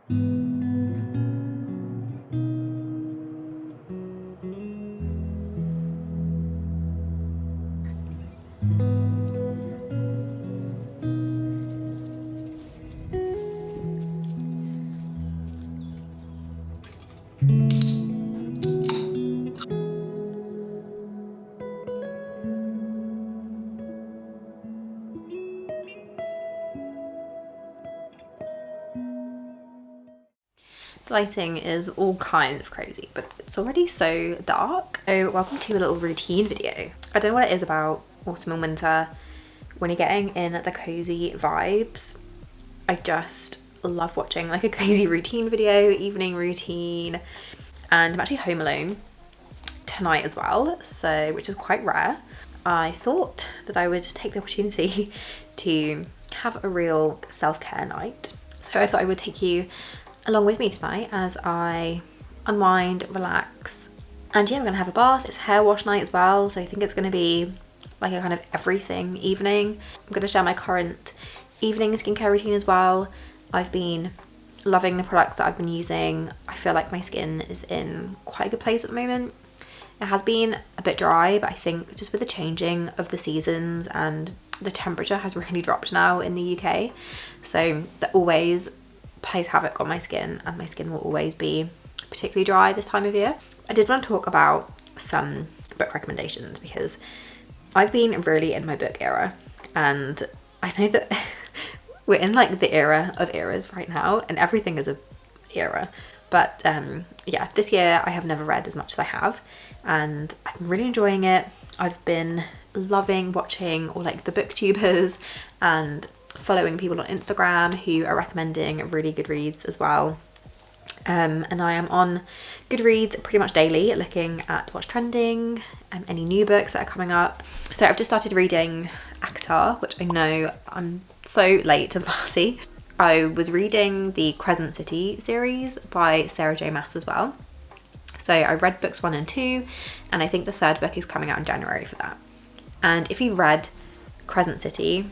The lighting is all kinds of crazy, but it's already so dark. So welcome to a little routine video. I don't know what it is about autumn and winter when you're getting in the cozy vibes. I just love watching like a cozy routine video, evening routine, and I'm actually home alone tonight as well, so which is quite rare. I thought that I would take the opportunity to have a real self-care night. So I thought I would take you along with me tonight as I unwind, relax, and yeah, we're gonna have a bath. It's hair wash night as well, so I think it's gonna be like a kind of everything evening. I'm gonna share my current evening skincare routine as well. I've been loving the products that I've been using. I feel like my skin is in quite a good place at the moment. It has been a bit dry, but I think just with the changing of the seasons and the temperature has really dropped now in the UK, so that always plays havoc on my skin, and my skin will always be particularly dry this time of year. I did want to talk about some book recommendations because I've been really in my book era, and I know that we're in like the era of eras right now, and everything is a era, but yeah, this year I have never read as much as I have, and I'm really enjoying it. I've been loving watching all like the booktubers and following people on Instagram who are recommending really good reads as well. And I am on Goodreads pretty much daily looking at what's trending and any new books that are coming up. So I've just started reading ACOTAR, which I know I'm so late to the party. I was reading the Crescent City series by Sarah J Maas as well. So I read books 1 and 2, and I think the third book is coming out in January for that. And if you read Crescent City,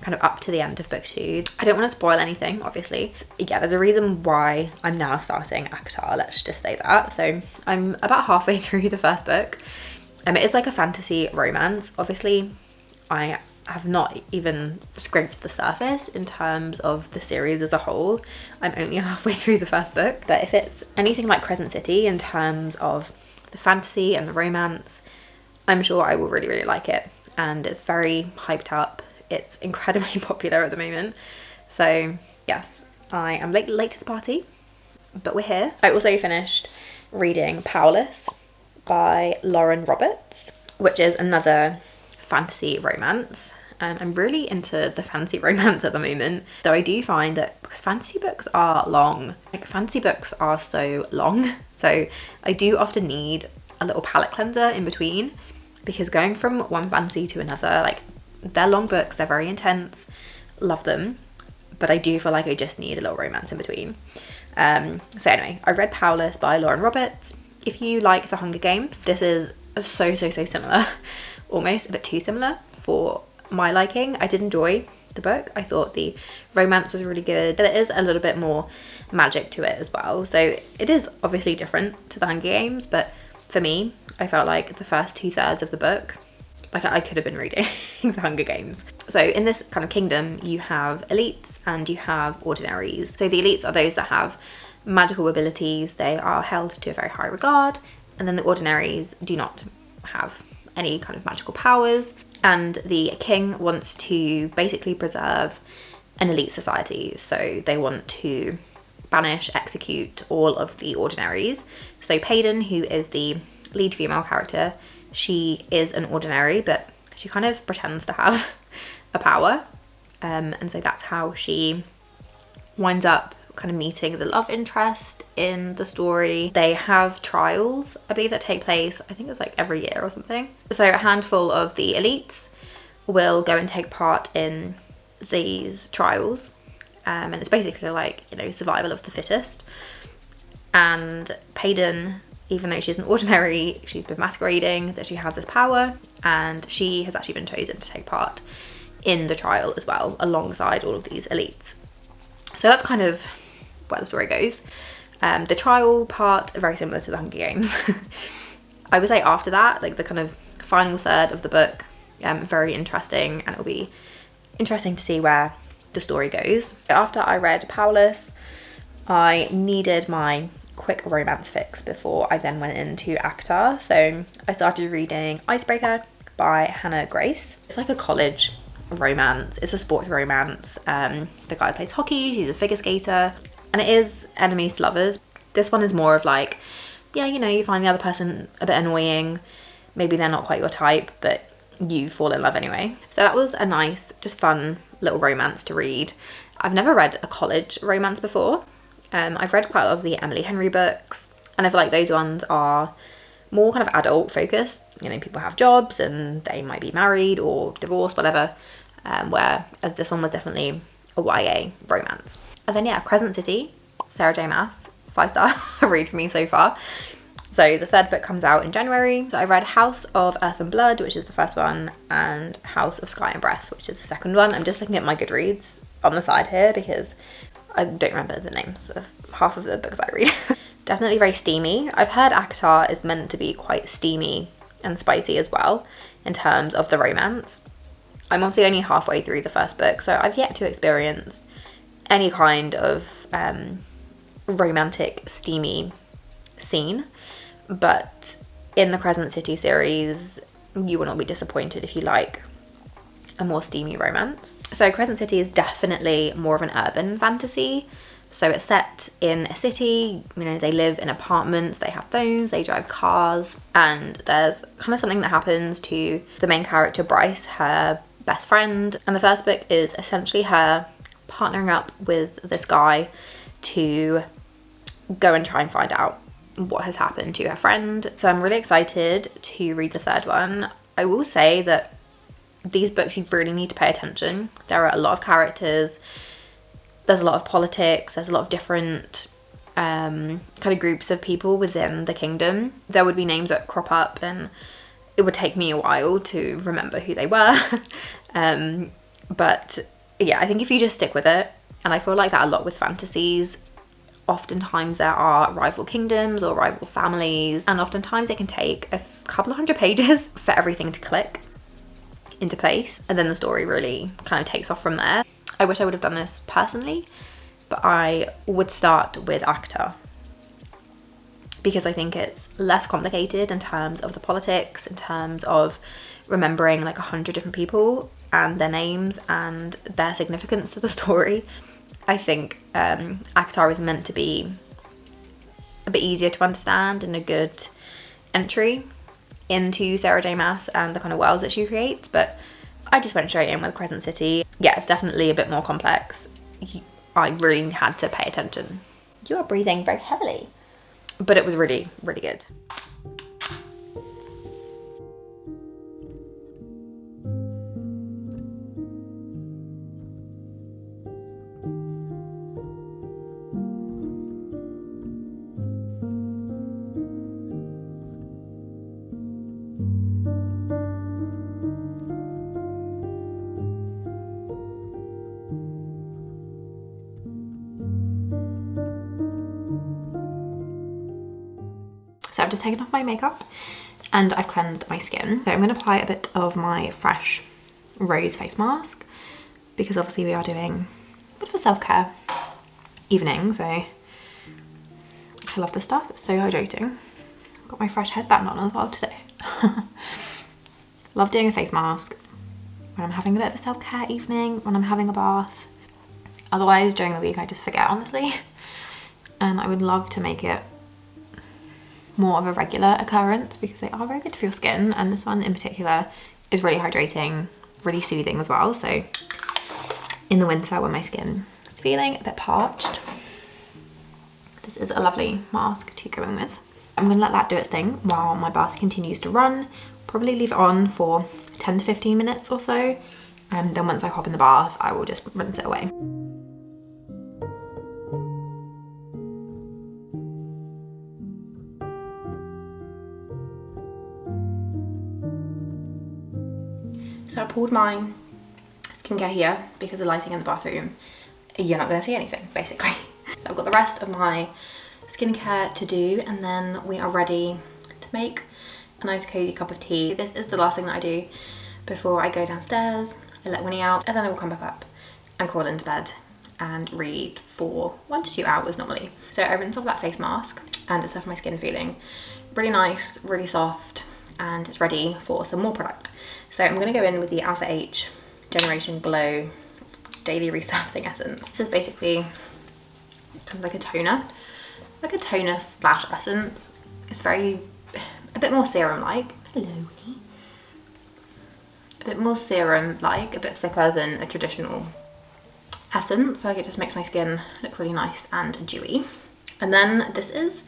kind of up to the end of book 2, I don't want to spoil anything, obviously. Yeah, there's a reason why I'm now starting ACOTAR, let's just say that. So I'm about halfway through the first book. It is like a fantasy romance. Obviously, I have not even scraped the surface in terms of the series as a whole. I'm only halfway through the first book. But if it's anything like Crescent City in terms of the fantasy and the romance, I'm sure I will really, really like it. And it's very hyped up. It's incredibly popular at the moment. So yes, I am late to the party, but we're here. I also finished reading Powerless by Lauren Roberts, which is another fantasy romance. And I'm really into the fantasy romance at the moment. Though I do find that because fantasy books are long, like fantasy books are so long. So I do often need a little palette cleanser in between, because going from one fantasy to another, like they're long books, they're very intense, love them, but I do feel like I just need a little romance in between. So anyway, I read Powerless by Lauren Roberts. If you like The Hunger Games, this is so similar, almost a bit too similar for my liking. I did enjoy the book. I thought the romance was really good, but it is a little bit more magic to it as well. So it is obviously different to The Hunger Games, but for me, I felt like the first 2/3 of the book, like I could have been reading The Hunger Games. So in this kind of kingdom, you have elites and you have ordinaries. So the elites are those that have magical abilities. They are held to a very high regard. And then the ordinaries do not have any kind of magical powers. And the king wants to basically preserve an elite society. So they want to banish, execute all of the ordinaries. So Payden, who is the lead female character, she is an ordinary, but she kind of pretends to have a power. And so that's how she winds up kind of meeting the love interest in the story. They have trials, I believe, that take place, I think it's like every year or something. So a handful of the elites will go and take part in these trials. And it's basically like, you know, survival of the fittest. And Payden, even though she's an ordinary, she's been masquerading that she has this power, and she has actually been chosen to take part in the trial as well, alongside all of these elites. So that's kind of where the story goes. The trial part, very similar to the Hunger Games. I would say after that, like the kind of final third of the book, very interesting, and it'll be interesting to see where the story goes. After I read Powerless, I needed my quick romance fix before I then went into ACTA. So I started reading Icebreaker by Hannah Grace. It's like a college romance. It's a sports romance. The guy plays hockey, she's a figure skater, and it is enemies to lovers. This one is more of like, yeah, you know, you find the other person a bit annoying, maybe they're not quite your type, but you fall in love anyway. So that was a nice, just fun little romance to read. I've never read a college romance before. I've read quite a lot of the Emily Henry books, and I feel like those ones are more kind of adult focused. You know, people have jobs and they might be married or divorced, whatever, whereas this one was definitely a YA romance. And then yeah, Crescent City, Sarah J Maas, 5-star read for me so far. So the third book comes out in January. So I read House of Earth and Blood, which is the first one, and House of Sky and Breath, which is the second one. I'm just looking at my Goodreads on the side here because I don't remember the names of half of the books I read. Definitely very steamy. I've heard ACOTAR is meant to be quite steamy and spicy as well in terms of the romance. I'm obviously only halfway through the first book, so I've yet to experience any kind of romantic steamy scene, but in the Crescent City series you will not be disappointed if you like a more steamy romance. So Crescent City is definitely more of an urban fantasy. So it's set in a city, you know, they live in apartments, they have phones, they drive cars, and there's kind of something that happens to the main character, Bryce, her best friend. And the first book is essentially her partnering up with this guy to go and try and find out what has happened to her friend. So I'm really excited to read the third one. I will say that these books you really need to pay attention. There are a lot of characters, there's a lot of politics, there's a lot of different kind of groups of people within the kingdom. There would be names that crop up and it would take me a while to remember who they were. But yeah, I think if you just stick with it, and I feel like that a lot with fantasies, oftentimes there are rival kingdoms or rival families, and oftentimes it can take a couple of hundred pages for everything to click into place, and then the story really kind of takes off from there. I wish I would have done this personally, but I would start with ACTA because I think it's less complicated in terms of the politics, in terms of remembering like 100 different people and their names and their significance to the story. I think ACTA is meant to be a bit easier to understand and a good entry into Sarah J Maas and the kind of worlds that she creates, but I just went straight in with Crescent City. Yeah, it's definitely a bit more complex. I really had to pay attention. You are breathing very heavily. But it was really, really good. So I've just taken off my makeup and I've cleansed my skin. So I'm going to apply a bit of my fresh rose face mask because obviously we are doing a bit of a self-care evening, so I love this stuff. It's so hydrating. I've got my fresh headband on as well today. Love doing a face mask when I'm having a bit of a self-care evening, when I'm having a bath. Otherwise during the week I just forget, honestly, and I would love to make it more of a regular occurrence because they are very good for your skin, and this one in particular is really hydrating, really soothing as well. So in the winter when my skin is feeling a bit parched, this is a lovely mask to go in with. I'm gonna let that do its thing while my bath continues to run. Probably leave it on for 10 to 15 minutes or so, and then once I hop in the bath I will just rinse it away. So I pulled my skincare here because the lighting in the bathroom, you're not going to see anything basically. So I've got the rest of my skincare to do, and then we are ready to make a nice cozy cup of tea. This is the last thing that I do before I go downstairs. I let Winnie out, and then I will come back up and crawl into bed and read for 1 to 2 hours normally. So I rinse off that face mask, and it's left my skin feeling really nice, really soft, and it's ready for some more product. So I'm going to go in with the Alpha H Generation Glow Daily Resurfacing Essence. This is basically kind of like a toner slash essence. It's a bit more serum-like. Hello, Winnie. A bit more serum-like, a bit thicker than a traditional essence. So like it just makes my skin look really nice and dewy. And then this is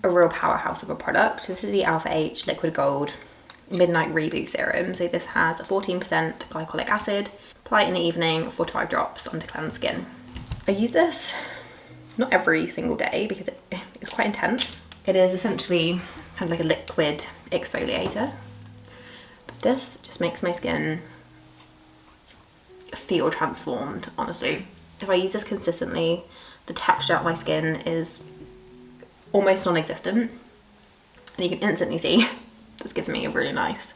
a real powerhouse of a product. This is the Alpha H Liquid Gold Midnight Reboot Serum. So this has a 14% glycolic acid. Apply it in the evening, 4 to 5 drops onto cleansed skin. I use this not every single day because it's quite intense. It is essentially kind of like a liquid exfoliator. But this just makes my skin feel transformed, honestly. If I use this consistently, the texture of my skin is almost non-existent, and you can instantly see it's given me a really nice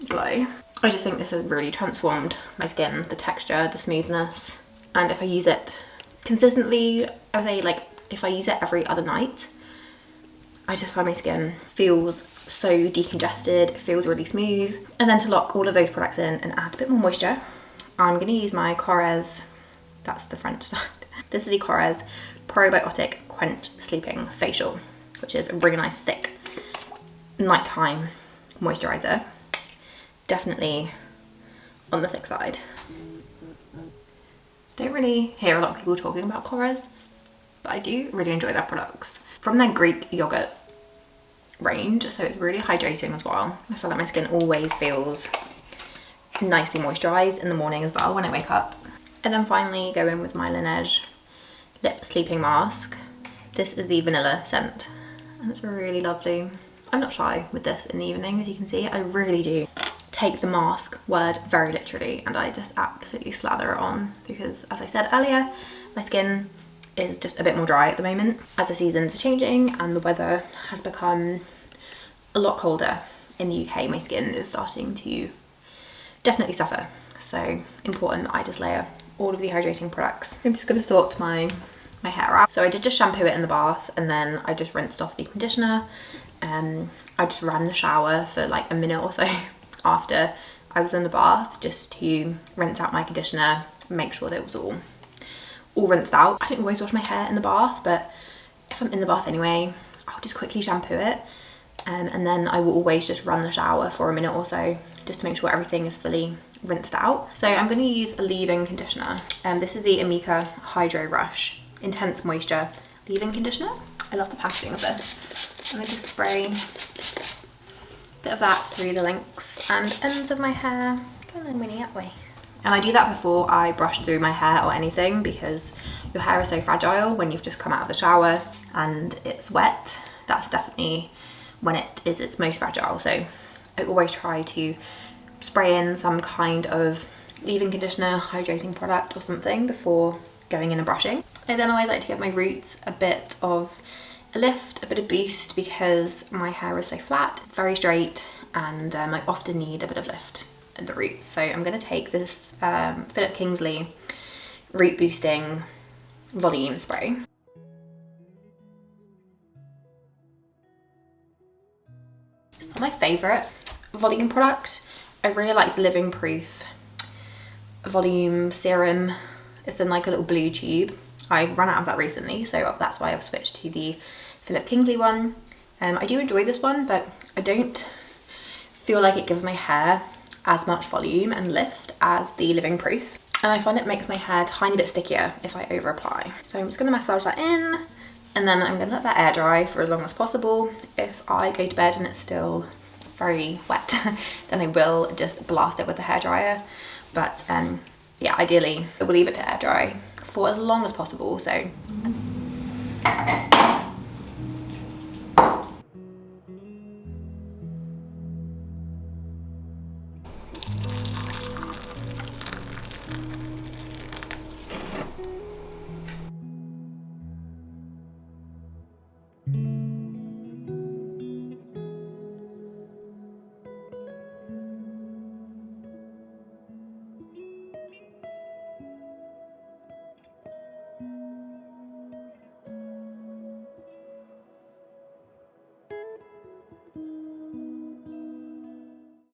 glow. I just think this has really transformed my skin, the texture, the smoothness. And if I use it consistently, I would say like if I use it every other night, I just find my skin feels so decongested, it feels really smooth. And then to lock all of those products in and add a bit more moisture, I'm going to use my Corez, that's the French side. This is the Corez Probiotic Quench Sleeping Facial, which is a really nice thick nighttime moisturizer. Definitely on the thick side. Don't really hear a lot of people talking about Corez, but I do really enjoy their products. From their Greek yogurt range, so it's really hydrating as well. I feel like my skin always feels nicely moisturized in the morning as well when I wake up. And then finally go in with my Laneige Lip Sleeping Mask. This is the vanilla scent, and it's really lovely. I'm not shy with this in the evening, as you can see. I really do take the mask word very literally, and I just absolutely slather it on because, as I said earlier, my skin is just a bit more dry at the moment as the seasons are changing and the weather has become a lot colder in the UK. My skin is starting to definitely suffer, so important that I just layer all of the hydrating products. I'm just going to sort my hair out. So I did just shampoo it in the bath, and then I just rinsed off the conditioner. I just ran the shower for like a minute or so after I was in the bath, just to rinse out my conditioner, make sure that it was all rinsed out. I don't always wash my hair in the bath, but if I'm in the bath anyway, I'll just quickly shampoo it, and then I will always just run the shower for a minute or so just to make sure everything is fully rinsed out. So I'm going to use a leave-in conditioner, and this is the Amika Hydro Rush Intense Moisture Leave-In Conditioner. I love the packaging of this. I'm going to just spray a bit of that through the links and ends of my hair. Come on, Winnie, that way. And I do that before I brush through my hair or anything, because your hair is so fragile when you've just come out of the shower and it's wet. That's definitely when it is its most fragile. So I always try to spray in some kind of leave-in conditioner, hydrating product or something before going in and brushing. I then always like to give my roots a bit of a lift, a bit of boost, because my hair is so flat, it's very straight, and I often need a bit of lift at the roots. So I'm going to take this Philip Kingsley Root Boosting Volume Spray. It's not my favourite volume product. I really like the Living Proof Volume Serum. It's in like a little blue tube. I ran out of that recently, so that's why I've switched to the Philip Kingsley one. I do enjoy this one, but I don't feel like it gives my hair as much volume and lift as the Living Proof. And I find it makes my hair a tiny bit stickier if I over apply. So I'm just going to massage that in, and then I'm going to let that air dry for as long as possible. If I go to bed and it's still very wet, then I will just blast it with the hairdryer. But yeah, ideally I will leave it to air dry for as long as possible. So